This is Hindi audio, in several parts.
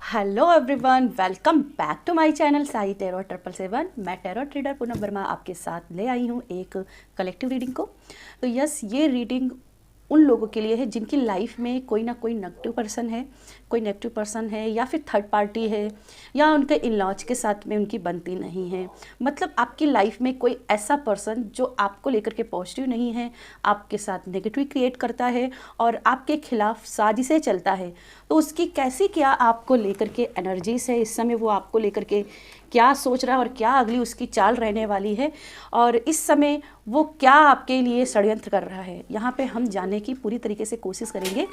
Hello everyone, welcome back to my channel Sai tarot 777। मैं टेरो ट्रेडर पूनम वर्मा आपके साथ ले आई हूँ एक कलेक्टिव रीडिंग को। तो यस, ये रीडिंग उन लोगों के लिए है जिनकी लाइफ में कोई ना कोई नेगेटिव पर्सन है या फिर थर्ड पार्टी है या उनके इन लॉज के साथ में उनकी बनती नहीं है। मतलब आपकी लाइफ में कोई ऐसा पर्सन जो आपको लेकर के पॉजिटिव नहीं है, आपके साथ नेगेटिव क्रिएट करता है और आपके खिलाफ साजिशें चलता है। तो उसकी कैसी क्या आपको लेकर के एनर्जीज है, इस समय वो आपको लेकर के क्या सोच रहा है और क्या अगली उसकी चाल रहने वाली है और इस समय वो क्या आपके लिए षड्यंत्र कर रहा है, यहाँ पे हम जानने की पूरी तरीके से कोशिश करेंगे।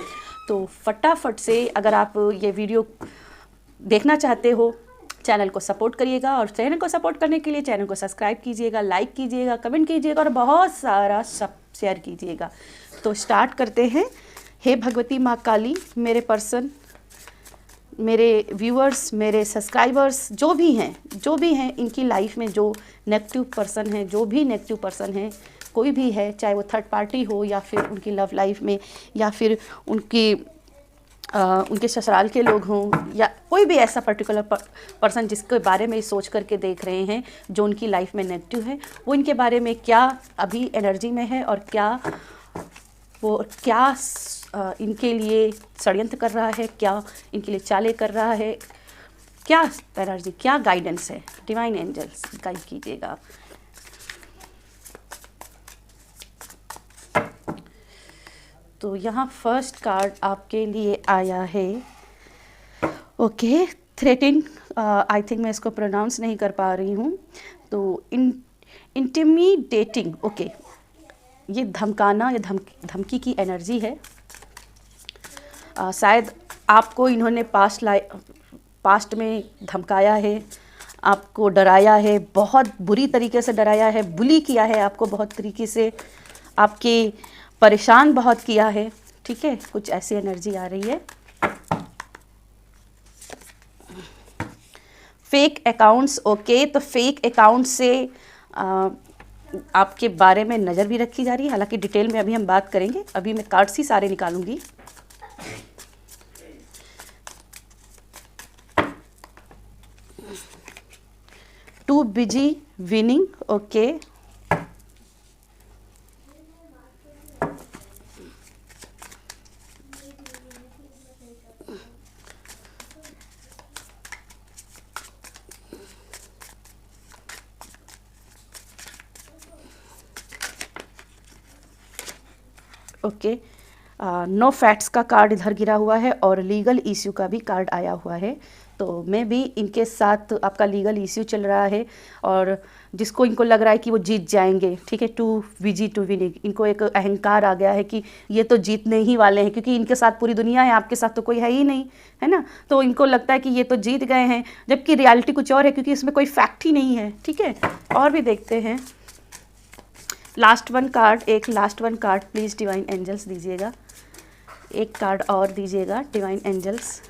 तो फटाफट से अगर आप ये वीडियो देखना चाहते हो, चैनल को सपोर्ट करिएगा और चैनल को सपोर्ट करने के लिए चैनल को सब्सक्राइब कीजिएगा, लाइक कीजिएगा, कमेंट कीजिएगा और बहुत सारा सब शेयर कीजिएगा। तो स्टार्ट करते हैं। हे भगवती माँ काली, मेरे पर्सन, मेरे व्यूअर्स, मेरे सब्सक्राइबर्स जो भी हैं इनकी लाइफ में जो नेगेटिव पर्सन है, जो भी नेगेटिव पर्सन है, कोई भी है, चाहे वो थर्ड पार्टी हो या फिर उनकी लव लाइफ में या फिर उनके ससुराल के लोग हों या कोई भी ऐसा पर्टिकुलर पर्सन जिसके बारे में सोच करके देख रहे हैं जो उनकी लाइफ में नेगेटिव है, वो इनके बारे में क्या अभी एनर्जी में है और क्या इनके लिए षड्यंत्र कर रहा है, क्या इनके लिए चालें कर रहा है, क्या एनर्जी, क्या गाइडेंस है। डिवाइन एंजल्स गाइड कीजिएगा। तो यहाँ फर्स्ट कार्ड आपके लिए आया है, ओके, थ्रेटिंग। आई थिंक मैं इसको प्रोनाउंस नहीं कर पा रही हूँ। तो इंटिमिडेटिंग, ओके, ये धमकाना या धमकी की एनर्जी है। शायद आपको इन्होंने पास्ट में धमकाया है, आपको डराया है, बहुत बुरी तरीके से डराया है, बुली किया है आपको बहुत तरीके से, आपके परेशान बहुत किया है। ठीक है, कुछ ऐसी एनर्जी आ रही है। फेक अकाउंट्स, ओके, तो फेक अकाउंट से आपके बारे में नज़र भी रखी जा रही है। हालांकि डिटेल में अभी हम बात करेंगे, अभी मैं कार्ड्स ही सारे निकालूंगी। Too busy winning, okay, okay, no facts का कार्ड इधर गिरा हुआ है और लीगल इश्यू का भी कार्ड आया हुआ है। तो मैं भी इनके साथ आपका लीगल इश्यू चल रहा है और जिसको इनको लग रहा है कि वो जीत जाएंगे। ठीक है, टू विजी टू विनिंग, इनको एक अहंकार आ गया है कि ये तो जीतने ही वाले हैं, क्योंकि इनके साथ पूरी दुनिया है, आपके साथ तो कोई है ही नहीं, है ना। तो इनको लगता है कि ये तो जीत गए हैं, जबकि रियलिटी कुछ और है, क्योंकि इसमें कोई फैक्ट ही नहीं है। ठीक है, और भी देखते हैं। लास्ट वन कार्ड, एक last one card please divine angels दीजिएगा, एक कार्ड और दीजिएगा divine angels.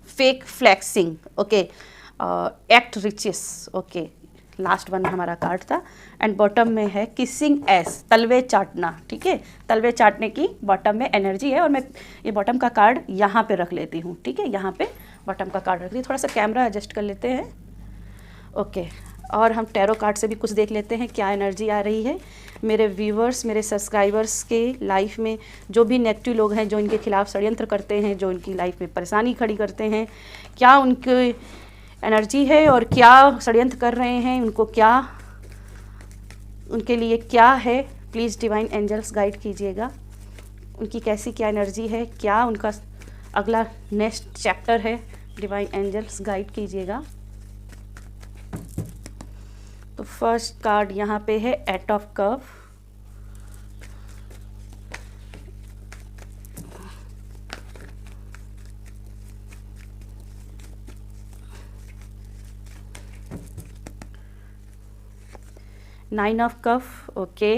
Fake flexing, okay, act riches, okay, last one हमारा कार्ड था। एंड बॉटम में है किसिंग एस, तलवे चाटना। ठीक है, तलवे चाटने की बॉटम में एनर्जी है और मैं ये बॉटम का कार्ड यहाँ पे रख लेती हूँ। ठीक है, यहाँ पे बॉटम का कार्ड रख ली, थोड़ा सा कैमरा एडजस्ट कर लेते हैं। ओके, और हम टैरो कार्ड से भी कुछ देख लेते हैं क्या एनर्जी आ रही है। मेरे व्यूवर्स, मेरे सब्सक्राइबर्स के लाइफ में जो भी नेगेटिव लोग हैं, जो इनके खिलाफ षड्यंत्र करते हैं, जो इनकी लाइफ में परेशानी खड़ी करते हैं, क्या उनकी एनर्जी है और क्या षड्यंत्र कर रहे हैं, उनको क्या, उनके लिए क्या है, प्लीज़ डिवाइन एंजल्स गाइड कीजिएगा। उनकी कैसी क्या एनर्जी है, क्या उनका अगला नेक्स्ट चैप्टर है, डिवाइन एंजल्स गाइड कीजिएगा। तो फर्स्ट कार्ड यहाँ पे है eight of cup, nine of cup, okay,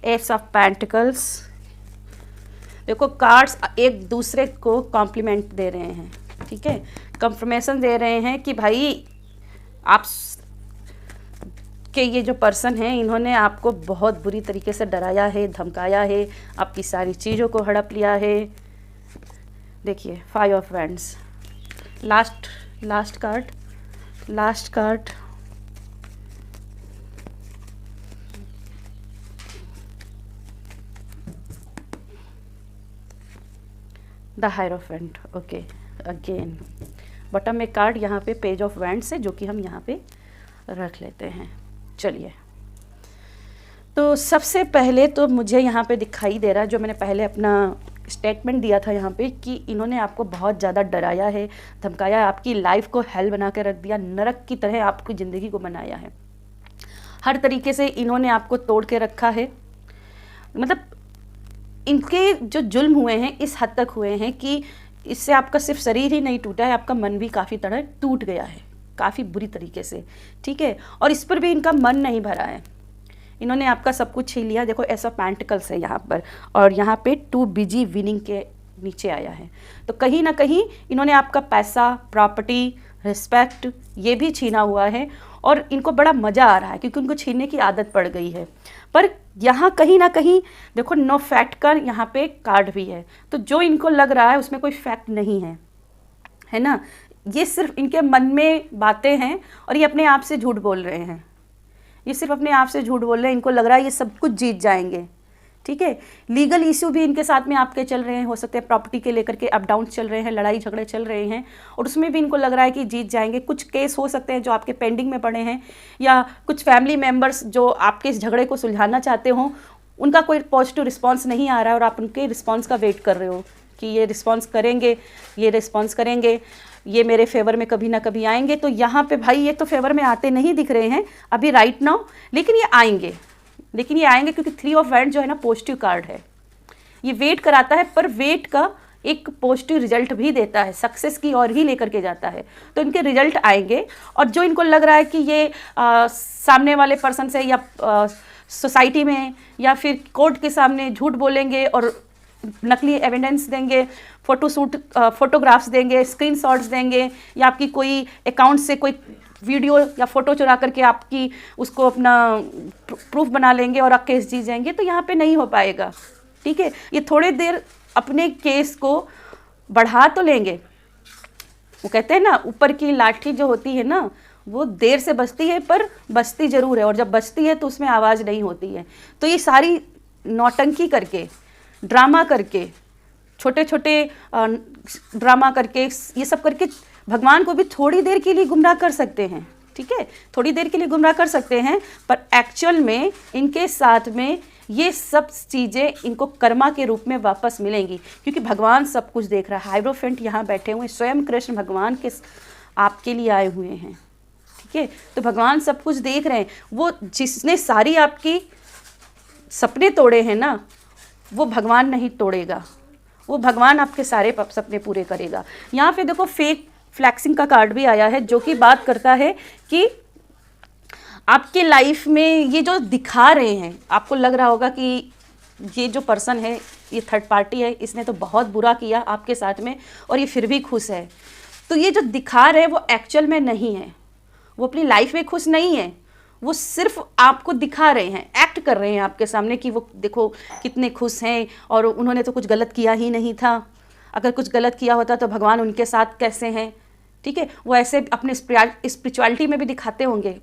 ace of pentacles. देखो कार्ड्स एक दूसरे को कॉम्प्लीमेंट दे रहे हैं। ठीक है, कंफर्मेशन दे रहे हैं कि भाई आप के ये जो पर्सन हैं इन्होंने आपको बहुत बुरी तरीके से डराया है, धमकाया है, आपकी सारी चीज़ों को हड़प लिया है। देखिए 5 of wands, last card the hierophant. Okay, again bottom में कार्ड यहाँ पे पेज ऑफ वैंड्स है, जो कि हम यहाँ पे रख लेते हैं। चलिए, तो सबसे पहले तो मुझे यहाँ पे दिखाई दे रहा है, जो मैंने पहले अपना स्टेटमेंट दिया था यहाँ पे, कि इन्होंने आपको बहुत ज़्यादा डराया है, धमकाया है, आपकी लाइफ को हेल बना के रख दिया, नरक की तरह आपकी ज़िंदगी को बनाया है। हर तरीके से इन्होंने आपको तोड़ के रखा है। मतलब इनके जो जुल्म हुए हैं इस हद तक हुए हैं कि इससे आपका सिर्फ शरीर ही नहीं टूटा है, आपका मन भी काफ़ी तरह टूट गया है, काफ़ी बुरी तरीके से। ठीक है, और इस पर भी इनका मन नहीं भरा है, इन्होंने आपका सब कुछ छीन लिया। देखो ऐसा पेंटिकल्स है यहाँ पर, और यहाँ पे 2 बिजी विनिंग के नीचे आया है। तो कहीं ना कहीं इन्होंने आपका पैसा, प्रॉपर्टी, रिस्पेक्ट ये भी छीना हुआ है, और इनको बड़ा मज़ा आ रहा है क्योंकि उनको छीनने की आदत पड़ गई है। पर यहाँ कहीं ना कहीं देखो नो फैक्ट का यहाँ पे कार्ड भी है, तो जो इनको लग रहा है उसमें कोई फैक्ट नहीं है, है ना। ये सिर्फ इनके मन में बातें हैं और ये अपने आप से झूठ बोल रहे हैं, ये सिर्फ अपने आप से झूठ बोल रहे हैं। इनको लग रहा है ये सब कुछ जीत जाएंगे। ठीक है, लीगल इशू भी इनके साथ में आपके चल रहे हैं, हो सकते हैं प्रॉपर्टी के लेकर के अप डाउन चल रहे हैं, लड़ाई झगड़े चल रहे हैं, और उसमें भी इनको लग रहा है कि जीत जाएंगे। कुछ केस हो सकते हैं जो आपके पेंडिंग में पड़े हैं, या कुछ फैमिली मेम्बर्स जो आपके इस झगड़े को सुलझाना चाहते हो, उनका कोई पॉजिटिव रिस्पॉन्स नहीं आ रहा है और आप उनके रिस्पॉन्स का वेट कर रहे हो कि ये रिस्पॉन्स करेंगे, ये रिस्पॉन्स करेंगे, ये मेरे फेवर में कभी ना कभी आएंगे। तो यहाँ पे भाई ये तो फेवर में आते नहीं दिख रहे हैं अभी राइट नाउ, लेकिन ये आएंगे, क्योंकि 3 ऑफ वैंड जो है ना पॉजिटिव कार्ड है, ये वेट कराता है, पर वेट का एक पॉजिटिव रिजल्ट भी देता है, सक्सेस की ओर ही लेकर के जाता है। तो इनके रिजल्ट आएंगे, और जो इनको लग रहा है कि ये सामने वाले पर्सन से या सोसाइटी में या फिर कोर्ट के सामने झूठ बोलेंगे और नकली एविडेंस देंगे, फोटोग्राफ्स देंगे, स्क्रीनशॉट्स देंगे, या आपकी कोई अकाउंट से कोई वीडियो या फ़ोटो चुरा करके आपकी उसको अपना प्रूफ बना लेंगे और आप केस जीत जाएंगे, तो यहाँ पे नहीं हो पाएगा। ठीक है, ये थोड़ी देर अपने केस को बढ़ा तो लेंगे। वो कहते हैं ना, ऊपर की लाठी जो होती है ना वो देर से बजती है पर बजती ज़रूर है, और जब बजती है तो उसमें आवाज़ नहीं होती है। तो ये सारी नौटंकी करके, ड्रामा करके, छोटे छोटे ड्रामा करके, ये सब करके भगवान को भी थोड़ी देर के लिए गुमराह कर सकते हैं। ठीक है, थोड़ी देर के लिए गुमराह कर सकते हैं, पर एक्चुअल में इनके साथ में ये सब चीज़ें इनको कर्मा के रूप में वापस मिलेंगी, क्योंकि भगवान सब कुछ देख रहा है। हाइरोफेंट यहाँ बैठे हुए, स्वयं कृष्ण भगवान के आपके लिए आए हुए हैं। ठीक है, तो भगवान सब कुछ देख रहे हैं। वो जिसने सारी आपकी सपने तोड़े हैं ना, वो भगवान नहीं तोड़ेगा, वो भगवान आपके सारे सपने पूरे करेगा। यहाँ पे देखो फेक फ्लैक्सिंग का कार्ड भी आया है, जो कि बात करता है कि आपके लाइफ में ये जो दिखा रहे हैं, आपको लग रहा होगा कि ये जो पर्सन है ये थर्ड पार्टी है, इसने तो बहुत बुरा किया आपके साथ में और ये फिर भी खुश है। तो ये जो दिखा रहे हैं वो एक्चुअल में नहीं है, वो अपनी लाइफ में खुश नहीं है, वो सिर्फ आपको दिखा रहे हैं, एक्ट कर रहे हैं आपके सामने कि वो देखो कितने खुश हैं और उन्होंने तो कुछ गलत किया ही नहीं था। अगर कुछ गलत किया होता तो भगवान उनके साथ कैसे हैं। ठीक है, वो ऐसे अपने स्पिरिचुअलिटी में भी दिखाते होंगे,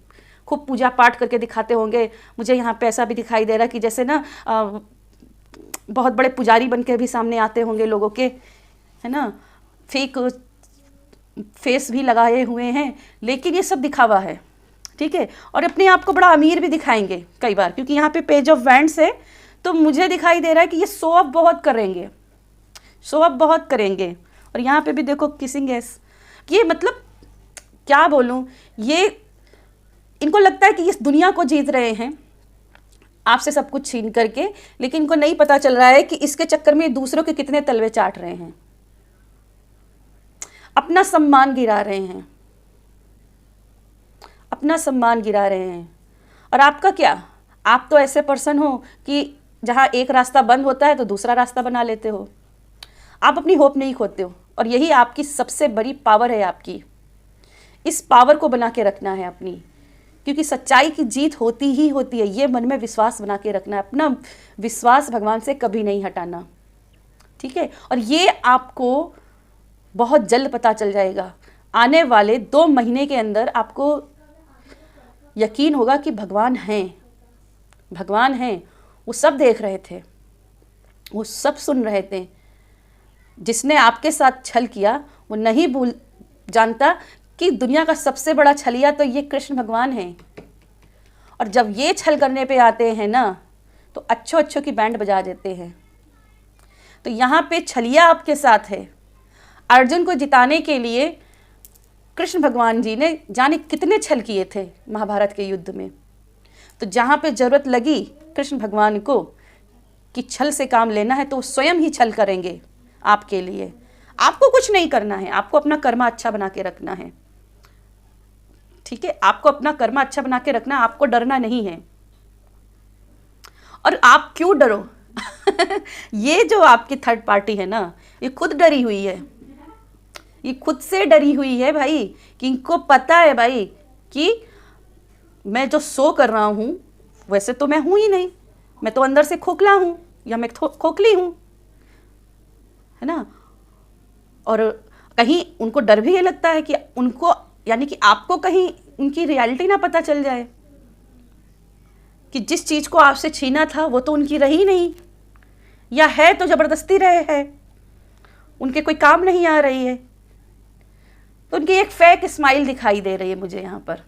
खूब पूजा पाठ करके दिखाते होंगे। मुझे यहाँ पे ऐसा भी दिखाई दे रहा कि जैसे ना बहुत बड़े पुजारी बन के भी सामने आते होंगे लोगों के, है ना, फेक फेस भी लगाए हुए हैं, लेकिन ये सब दिखावा है। ठीक है, और अपने आप को बड़ा अमीर भी दिखाएंगे कई बार, क्योंकि यहाँ पे पेज ऑफ वैंड्स है, तो मुझे दिखाई दे रहा है कि ये शो ऑफ बहुत करेंगे, शो ऑफ बहुत करेंगे। और यहाँ पे भी देखो किसिंग एस, ये मतलब क्या बोलूँ, ये इनको लगता है कि इस दुनिया को जीत रहे हैं आपसे सब कुछ छीन करके, लेकिन इनको नहीं पता चल रहा है कि इसके चक्कर में दूसरों के कितने तलवे चाट रहे हैं, अपना सम्मान गिरा रहे हैं, अपना सम्मान गिरा रहे हैं। और आपका क्या, आप तो ऐसे पर्सन हो कि जहाँ एक रास्ता बंद होता है तो दूसरा रास्ता बना लेते हो। आप अपनी होप नहीं खोते हो और यही आपकी सबसे बड़ी पावर है आपकी। इस पावर को बना के रखना है अपनी, क्योंकि सच्चाई की जीत होती ही होती है। ये मन में विश्वास बना के रखना है, अपना विश्वास भगवान से कभी नहीं हटाना, ठीक है। और ये आपको बहुत जल्द पता चल जाएगा। आने वाले 2 महीने के अंदर आपको यकीन होगा कि भगवान हैं, भगवान हैं। वो सब देख रहे थे, वो सब सुन रहे थे। जिसने आपके साथ छल किया वो नहीं भूल जानता कि दुनिया का सबसे बड़ा छलिया तो ये कृष्ण भगवान हैं। और जब ये छल करने पे आते हैं ना, तो अच्छों अच्छों की बैंड बजा देते हैं। तो यहाँ पे छलिया आपके साथ है। अर्जुन को जिताने के लिए कृष्ण भगवान जी ने जाने कितने छल किए थे महाभारत के युद्ध में। तो जहाँ पे ज़रूरत लगी कृष्ण भगवान को कि छल से काम लेना है, तो वो स्वयं ही छल करेंगे आपके लिए। आपको कुछ नहीं करना है, आपको अपना कर्मा अच्छा बना के रखना है, ठीक है। आपको अपना कर्मा अच्छा बना के रखना, आपको डरना नहीं है। और आप क्यों डरो? ये जो आपकी थर्ड पार्टी है ना, ये खुद डरी हुई है, ये खुद से डरी हुई है भाई, कि इनको पता है भाई कि मैं जो शो कर रहा हूँ वैसे तो मैं हूँ ही नहीं, मैं तो अंदर से खोखला हूँ, या मैं खोखली हूँ, है ना। और कहीं उनको डर भी ये लगता है कि उनको, यानी कि आपको कहीं उनकी रियलिटी ना पता चल जाए कि जिस चीज़ को आपसे छीना था वो तो उनकी रही नहीं, या है तो ज़बरदस्ती रहे है, उनके कोई काम नहीं आ रही है। तो उनकी एक फेक स्माइल दिखाई दे रही है मुझे यहाँ पर।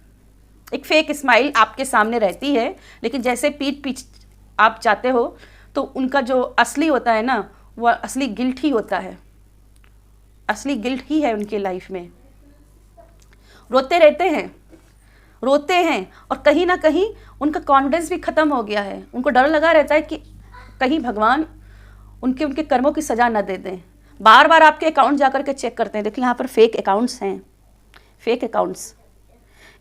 एक फेक स्माइल आपके सामने रहती है, लेकिन जैसे पीठ आप चाहते हो तो उनका जो असली होता है ना, वो असली गिल्ट ही होता है, असली गिल्ट ही है उनके लाइफ में। रोते रहते हैं, रोते हैं, और कहीं ना कहीं उनका कॉन्फिडेंस भी ख़त्म हो गया है। उनको डर लगा रहता है कि कहीं भगवान उनके कर्मों की सज़ा ना दे दें। बार बार आपके अकाउंट जा कर के चेक करते हैं। देखिए यहाँ पर फेक अकाउंट्स हैं, fake accounts,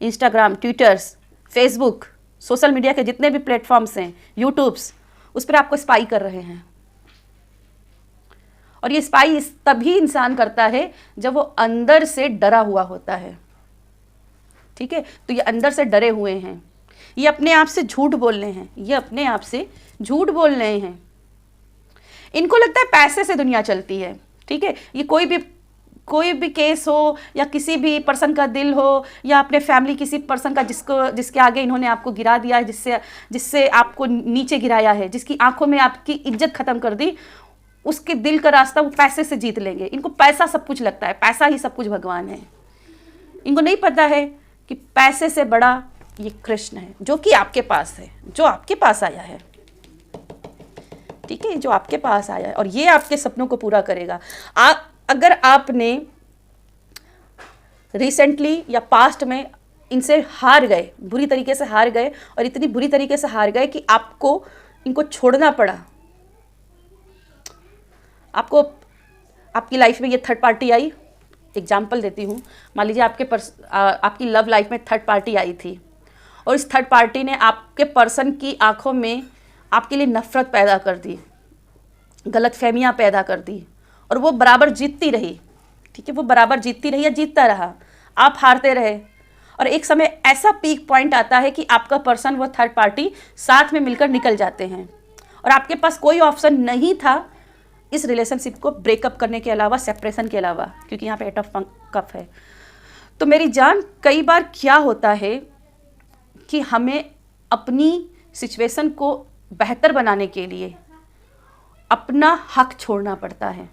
Instagram, twitters, Facebook, social media के जितने भी प्लेटफॉर्म्स हैं, यूट्यूब्स, उस पर आपको स्पाई कर रहे हैं। और ये स्पाई तभी इंसान करता है जब वो अंदर से डरा हुआ होता है, ठीक है। तो ये अंदर से डरे हुए हैं, ये अपने आप से झूठ बोल रहे हैं, ये अपने आप से झूठ बोल रहे हैं। इनको लगता है पैसे से दुनिया चलती है, ठीक है। ये कोई भी केस हो, या किसी भी पर्सन का दिल हो, या अपने फैमिली किसी पर्सन का जिसके आगे इन्होंने आपको गिरा दिया है, जिससे आपको नीचे गिराया है, जिसकी आंखों में आपकी इज्जत खत्म कर दी, उसके दिल का रास्ता वो पैसे से जीत लेंगे। इनको पैसा सब कुछ लगता है, पैसा ही सब कुछ भगवान है। इनको नहीं पता है कि पैसे से बड़ा ये कृष्ण है, जो कि आपके पास है, जो आपके पास आया है, ठीक है, जो आपके पास आया है। और ये आपके सपनों को पूरा करेगा। अगर आपने रिसेंटली या पास्ट में इनसे हार गए, बुरी तरीके से हार गए, और इतनी बुरी तरीके से हार गए कि आपको इनको छोड़ना पड़ा, आपको आपकी लाइफ में ये थर्ड पार्टी आई। एग्जाम्पल देती हूँ, मान लीजिए आपकी लव लाइफ में थर्ड पार्टी आई थी, और इस थर्ड पार्टी ने आपके पर्सन की आंखों में आपके लिए नफ़रत पैदा कर दी, गलतफहमियाँ पैदा कर दी, और वो बराबर जीतती रही, ठीक है। वो बराबर जीतती रही या जीतता रहा, आप हारते रहे। और एक समय ऐसा पीक पॉइंट आता है कि आपका पर्सन, वो थर्ड पार्टी साथ में मिलकर निकल जाते हैं, और आपके पास कोई ऑप्शन नहीं था इस रिलेशनशिप को ब्रेकअप करने के अलावा, सेपरेशन के अलावा, क्योंकि यहाँ पे 8 ऑफ कप है। तो मेरी जान, कई बार क्या होता है कि हमें अपनी सिचुएशन को बेहतर बनाने के लिए अपना हक छोड़ना पड़ता है।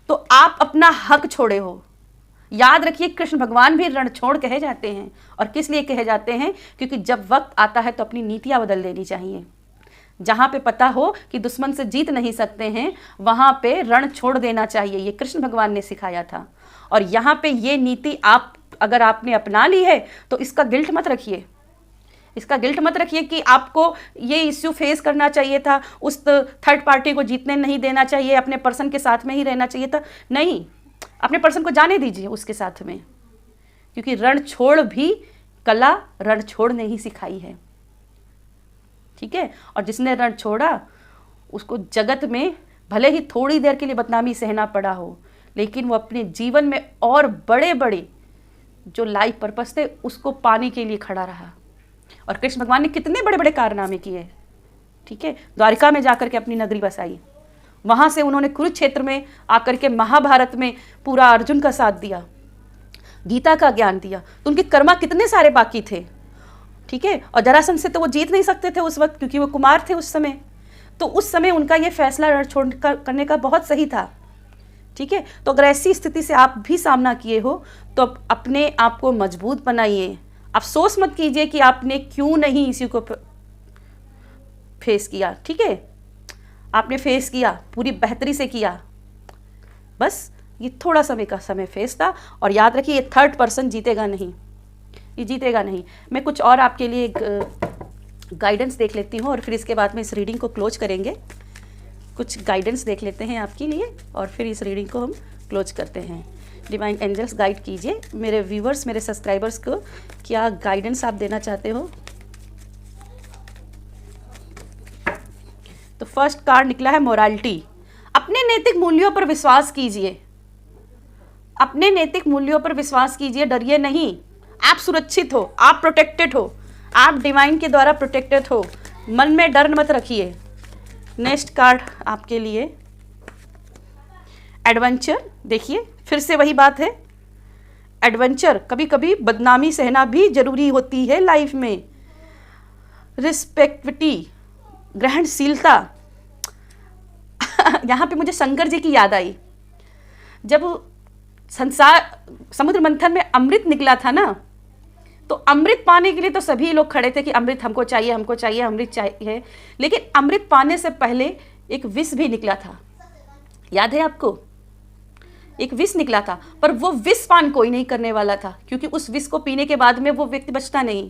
तो आप अपना हक छोड़े हो। याद रखिए, कृष्ण भगवान भी रणछोड़ कहे जाते हैं, और किस लिए कहे जाते हैं? क्योंकि जब वक्त आता है तो अपनी नीतियाँ बदल देनी चाहिए। जहाँ पे पता हो कि दुश्मन से जीत नहीं सकते हैं, वहाँ पे रण छोड़ देना चाहिए। ये कृष्ण भगवान ने सिखाया था। और यहाँ पे ये नीति अगर आपने अपना ली है तो इसका गिल्ट मत रखिए, इसका गिल्ट मत रखिए कि आपको ये इश्यू फेस करना चाहिए था, उस थर्ड पार्टी को जीतने नहीं देना चाहिए, अपने पर्सन के साथ में ही रहना चाहिए था। नहीं, अपने पर्सन को जाने दीजिए उसके साथ में, क्योंकि रण छोड़ भी कला रण छोड़ ने ही सिखाई है, ठीक है। और जिसने रण छोड़ा उसको जगत में भले ही थोड़ी देर के लिए बदनामी सहना पड़ा हो, लेकिन वो अपने जीवन में और बड़े बड़े जो लाइफ पर्पस थे उसको पाने के लिए खड़ा रहा। और कृष्ण भगवान ने कितने बड़े बड़े कारनामे किए, ठीक है। द्वारिका में जाकर के अपनी नगरी बसाई, वहाँ से उन्होंने कुरुक्षेत्र में आकर के महाभारत में पूरा अर्जुन का साथ दिया, गीता का ज्ञान दिया। तो उनके कर्मा कितने सारे बाकी थे, ठीक है। और जरासंध से तो वो जीत नहीं सकते थे उस वक्त, क्योंकि वो कुमार थे उस समय। तो उस समय उनका ये फैसला रण छोड़ करने का बहुत सही था, ठीक है। तो अगर ऐसी स्थिति से आप भी सामना किए हो तो अपने आप को मजबूत बनाइए। अफसोस मत कीजिए कि आपने क्यों नहीं इसी को फेस किया, ठीक है। आपने फेस किया, पूरी बेहतरी से किया, बस ये थोड़ा समय का समय फेस था। और याद रखिए ये थर्ड पर्सन जीतेगा नहीं, ये जीतेगा नहीं। मैं कुछ और आपके लिए गाइडेंस देख लेती हूँ और फिर इसके बाद में इस रीडिंग को क्लोज करेंगे। कुछ गाइडेंस देख लेते हैं आपके लिए और फिर इस रीडिंग को हम क्लोज करते हैं। डिवाइन एंजल्स गाइड कीजिए मेरे व्यूवर्स, मेरे सब्सक्राइबर्स को, क्या गाइडेंस आप देना चाहते हो। तो फर्स्ट कार्ड निकला है मोरालिटी। अपने नैतिक मूल्यों पर विश्वास कीजिए, अपने नैतिक मूल्यों पर विश्वास कीजिए, डरिए नहीं। आप सुरक्षित हो, आप प्रोटेक्टेड हो, आप डिवाइन के द्वारा प्रोटेक्टेड हो, मन में डर मत रखिए। नेक्स्ट कार्ड आपके लिए एडवेंचर। देखिए फिर से वही बात है, एडवेंचर, कभी कभी बदनामी सहना भी जरूरी होती है लाइफ में। रिस्पेक्टिविटी, ग्रहणशीलता। यहाँ पे मुझे शंकर जी की याद आई, जब समुद्र मंथन में अमृत निकला था ना, तो अमृत पाने के लिए तो सभी लोग खड़े थे कि अमृत हमको चाहिए, हमको चाहिए, अमृत चाहिए। लेकिन अमृत पाने से पहले एक विष भी निकला था, याद है आपको, एक विष निकला था। पर वो विष पान कोई नहीं करने वाला था, क्योंकि उस विष को पीने के बाद में वो व्यक्ति बचता नहीं।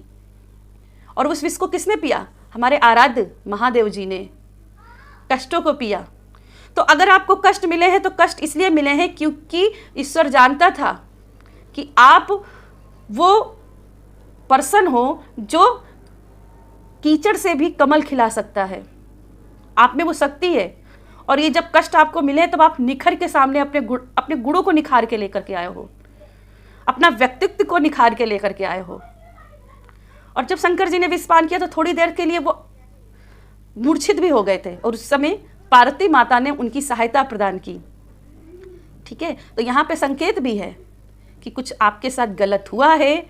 और उस विष को किसने पिया, हमारे आराध्य महादेव जी ने कष्टों को पिया। तो अगर आपको कष्ट मिले हैं तो कष्ट इसलिए मिले हैं क्योंकि ईश्वर जानता था कि आप वो पर्सन हो जो कीचड़ से भी कमल खिला सकता है, आप में वो शक्ति है। और ये जब कष्ट आपको मिले तब आप निखर के सामने अपने गुणों को निखार के लेकर के आए हो, अपना व्यक्तित्व को निखार के लेकर के आए हो। और जब शंकर जी ने विष पान किया तो थोड़ी देर के लिए वो मूर्छित भी हो गए थे, और उस समय पार्वती माता ने उनकी सहायता प्रदान की, ठीक है। तो यहाँ पे संकेत भी है कि कुछ आपके साथ गलत हुआ है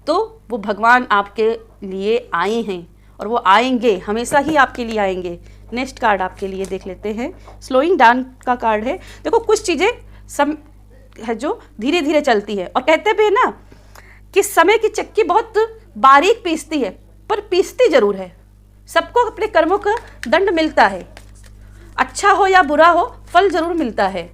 तो वो भगवान आपके लिए आए हैं और वो आएंगे, हमेशा ही आपके लिए आएंगे। नेक्स्ट कार्ड आपके लिए देख लेते हैं, स्लोइंग डाउन का कार्ड है। देखो कुछ चीज़ें है जो धीरे धीरे चलती है, और कहते भी है ना कि समय की चक्की बहुत बारीक पीसती है, पर पीसती जरूर है। सबको अपने कर्मों का दंड मिलता है, अच्छा हो या बुरा हो फल जरूर मिलता है।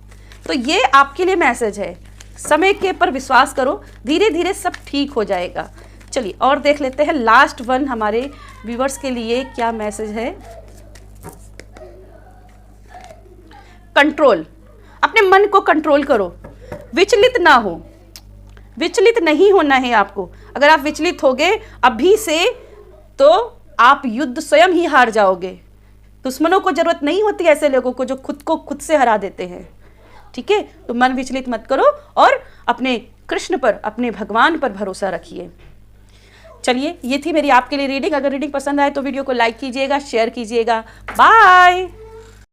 तो ये आपके लिए मैसेज है, समय के पर विश्वास करो, धीरे धीरे सब ठीक हो जाएगा। चलिए और देख लेते हैं लास्ट वन हमारे व्यूवर्स के लिए क्या मैसेज है। कंट्रोल, अपने मन को कंट्रोल करो, विचलित ना हो, विचलित नहीं होना है आपको। अगर आप विचलित होगे अभी से तो आप युद्ध स्वयं ही हार जाओगे। दुश्मनों को जरूरत नहीं होती ऐसे लोगों को जो खुद को खुद से हरा देते हैं, ठीक है। तो मन विचलित मत करो और अपने कृष्ण पर, अपने भगवान पर भरोसा रखिए। चलिए ये थी मेरी आपके लिए रीडिंग। अगर रीडिंग पसंद आए तो वीडियो को लाइक कीजिएगा, शेयर कीजिएगा। बाय।